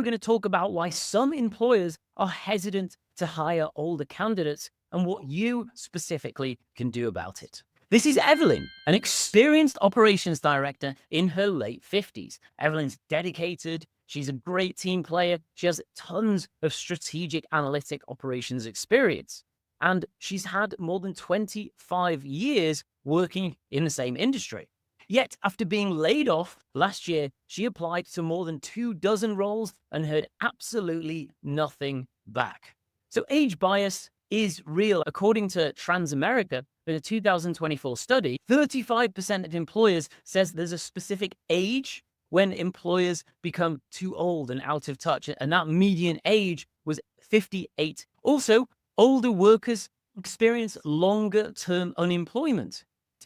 we're going to talk about why some employers are hesitant to hire older candidates and what you specifically can do about it. This is Evelyn, an experienced operations director in her late 50s. Evelyn's dedicated. She's a great team player. She has tons of strategic analytic operations experience. And she's had more than 25 years working in the same industry. Yet, after being laid off last year, she applied to more than 24 roles and heard absolutely nothing back. So age bias is real. According to Transamerica, in a 2024 study, 35% of employers says there's a specific age when employers become too old and out of touch, and that median age was 58. Also, older workers experience longer-term unemployment.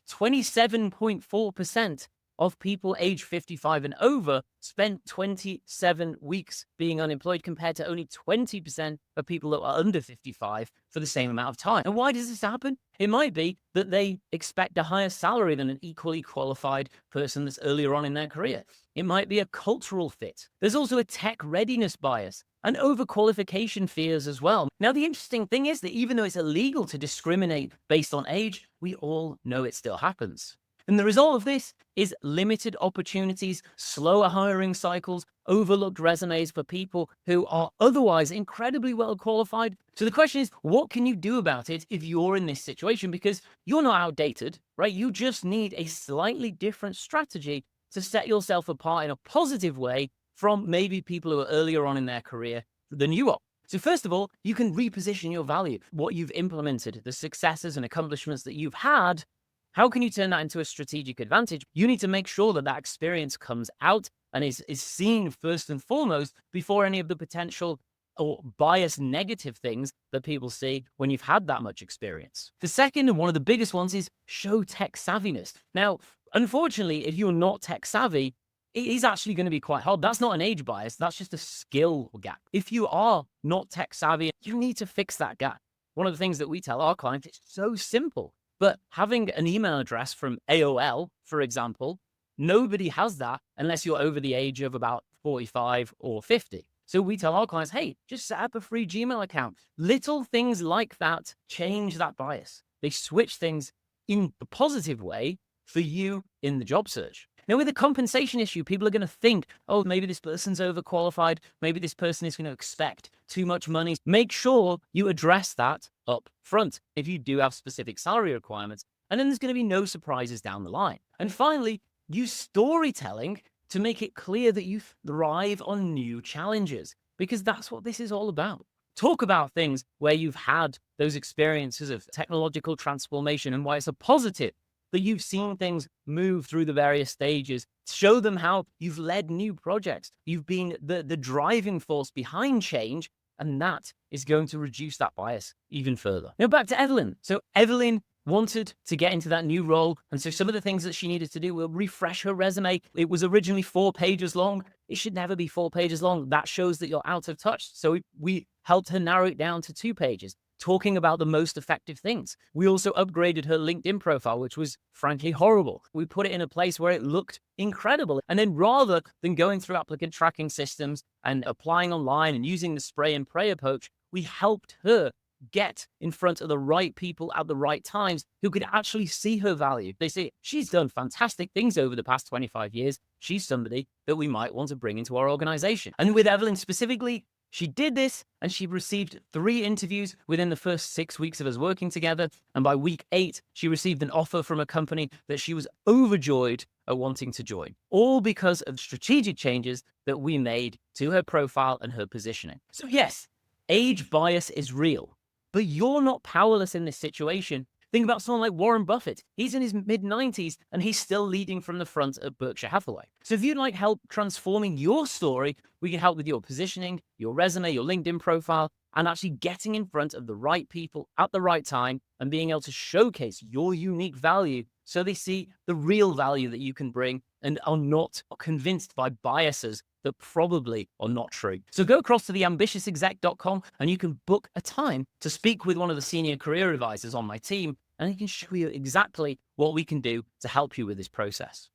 27.4% of people aged 55 and over spent 27 weeks being unemployed, compared to only 20% of people that are under 55 for the same amount of time. And why does this happen? It might be that they expect a higher salary than an equally qualified person that's earlier on in their career. It might be a cultural fit. There's also a tech readiness bias and overqualification fears as well. Now, the interesting thing is that even though it's illegal to discriminate based on age, we all know it still happens. And the result of this is limited opportunities, slower hiring cycles, overlooked resumes for people who are otherwise incredibly well qualified. So the question is, what can you do about it if you're in this situation? Because you're not outdated, right? You just need a slightly different strategy to set yourself apart in a positive way from maybe people who are earlier on in their career than you are. So first of all, you can reposition your value, what you've implemented, the successes and accomplishments that you've had. How can you turn that into a strategic advantage? You need to make sure that that experience comes out and is seen first and foremost before any of the potential or biased negative things that people see when you've had that much experience. The second, and one of the biggest ones, is show tech savviness. Now, unfortunately, if you're not tech savvy, it is actually going to be quite hard. That's not an age bias. That's just a skill gap. If you are not tech savvy, you need to fix that gap. One of the things that we tell our clients, it's so simple. But having an email address from AOL, for example, nobody has that unless you're over the age of about 45 or 50. So we tell our clients, hey, just set up a free Gmail account. Little things like that change that bias. They switch things in a positive way for you in the job search. Now, with a compensation issue, people are going to think, oh, maybe this person's overqualified. Maybe this person is going to expect too much money. Make sure you address that up front if you do have specific salary requirements. And then there's going to be no surprises down the line. And finally, use storytelling to make it clear that you thrive on new challenges, because that's what this is all about. Talk about things where you've had those experiences of technological transformation and why it's a positive that you've seen things move through the various stages. Show them how you've led new projects. You've been the driving force behind change, and that is going to reduce that bias even further. Now back to Evelyn. So Evelyn wanted to get into that new role, and so some of the things that she needed to do were refresh her resume. It was originally 4 pages long. It should never be 4 pages long. That shows that you're out of touch. So we helped her narrow it down to 2 pages. Talking about the most effective things. We also upgraded her LinkedIn profile, which was frankly horrible. We put it in a place where it looked incredible. And then rather than going through applicant tracking systems and applying online and using the spray and pray approach, we helped her get in front of the right people at the right times who could actually see her value. They say, she's done fantastic things over the past 25 years. She's somebody that we might want to bring into our organization. And with Evelyn specifically, she did this and she received 3 interviews within the first 6 weeks of us working together. And by week 8, she received an offer from a company that she was overjoyed at wanting to join, all because of strategic changes that we made to her profile and her positioning. So yes, age bias is real, but you're not powerless in this situation. Think about someone like Warren Buffett. He's in his mid-90s and he's still leading from the front at Berkshire Hathaway. So if you'd like help transforming your story, we can help with your positioning, your resume, your LinkedIn profile, and actually getting in front of the right people at the right time and being able to showcase your unique value so they see the real value that you can bring and are not convinced by biases that probably are not true. So go across to theambitiousexec.com and you can book a time to speak with one of the senior career advisors on my team, and he can show you exactly what we can do to help you with this process.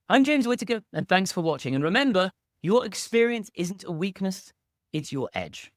I'm James Whittaker, and thanks for watching. And remember, Your experience isn't a weakness, it's your edge.